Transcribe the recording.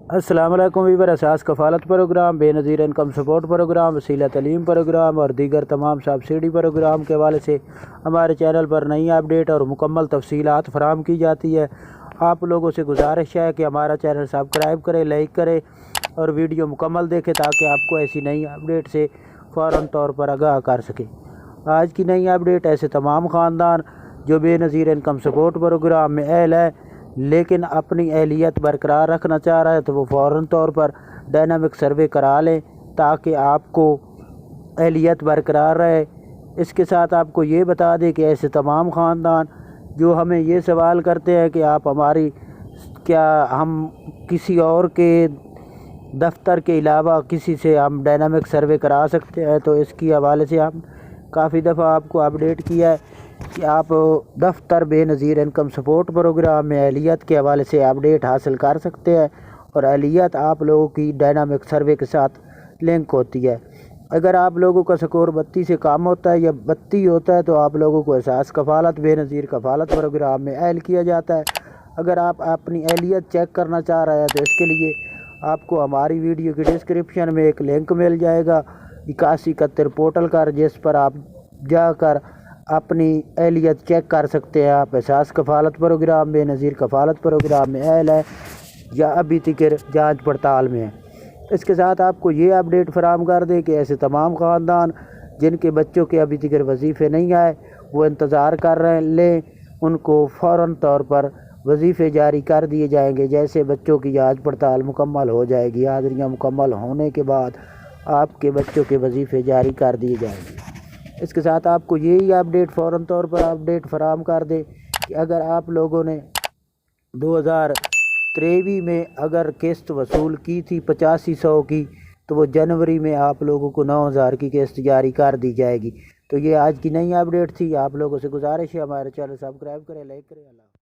السلام علیکم ویور اساس کفالت پروگرام، بے نظیر انکم سپورٹ پروگرام، وسیلہ تعلیم پروگرام اور دیگر تمام سبسڈی پروگرام کے حوالے سے ہمارے چینل پر نئی اپڈیٹ اور مکمل تفصیلات فراہم کی جاتی ہے۔ آپ لوگوں سے گزارش ہے کہ ہمارا چینل سبسکرائب کریں، لائک کریں اور ویڈیو مکمل دیکھیں تاکہ آپ کو ایسی نئی اپڈیٹ سے فوراً طور پر آگاہ کر سکیں۔ آج کی نئی اپڈیٹ ایسے تمام خاندان جو بے نظیر انکم سپورٹ پروگرام میں اہل ہے لیکن اپنی اہلیت برقرار رکھنا چاہ رہا ہے تو وہ فوراً طور پر ڈائنامک سروے کرا لیں تاکہ آپ کو اہلیت برقرار رہے۔ اس کے ساتھ آپ کو یہ بتا دیں کہ ایسے تمام خاندان جو ہمیں یہ سوال کرتے ہیں کہ آپ ہم کسی اور کے دفتر کے علاوہ کسی سے ہم ڈائنامک سروے کرا سکتے ہیں، تو اس کی حوالے سے ہم کافی دفعہ آپ کو اپڈیٹ کیا ہے کہ آپ دفتر بے نظیر انکم سپورٹ پروگرام میں اہلیت کے حوالے سے اپڈیٹ حاصل کر سکتے ہیں، اور اہلیت آپ لوگوں کی ڈائنامک سروے کے ساتھ لنک ہوتی ہے۔ اگر آپ لوگوں کا سکور 32 سے کم ہوتا ہے یا 32 ہوتا ہے تو آپ لوگوں کو احساس کفالت بے نظیر کفالت پروگرام میں اہل کیا جاتا ہے۔ اگر آپ اپنی اہلیت چیک کرنا چاہ رہے ہیں تو اس کے لیے آپ کو ہماری ویڈیو کی ڈسکرپشن میں ایک لنک مل جائے گا 8171 پورٹل کا، جس پر آپ جا کر اپنی اہلیت چیک کر سکتے ہیں۔ آپ احساس کفالت پروگرام بے نظیر کفالت پروگرام میں اہل ہے یا ابھی تک جانچ پڑتال میں ہے۔ اس کے ساتھ آپ کو یہ اپڈیٹ فراہم کر دیں کہ ایسے تمام خاندان جن کے بچوں کے ابھی تک وظیفے نہیں آئے وہ انتظار کر رہے لیں، ان کو فوراً طور پر وظیفے جاری کر دیے جائیں گے۔ جیسے بچوں کی جانچ پڑتال مکمل ہو جائے گی، حاضریاں مکمل ہونے کے بعد آپ کے بچوں کے وظیفے جاری کر دیے جائیں گے۔ اس کے ساتھ آپ کو یہی اپڈیٹ فوراً طور پر اپڈیٹ فراہم کر دیں کہ اگر آپ لوگوں نے 2023 میں اگر قسط وصول کی تھی 8500 کی تو وہ جنوری میں آپ لوگوں کو 9000 کی قسط جاری کر دی جائے گی۔ تو یہ آج کی نئی اپڈیٹ تھی۔ آپ لوگوں سے گزارش ہے ہمارے چینل سبسکرائب کریں، لائک کریں۔ اللہ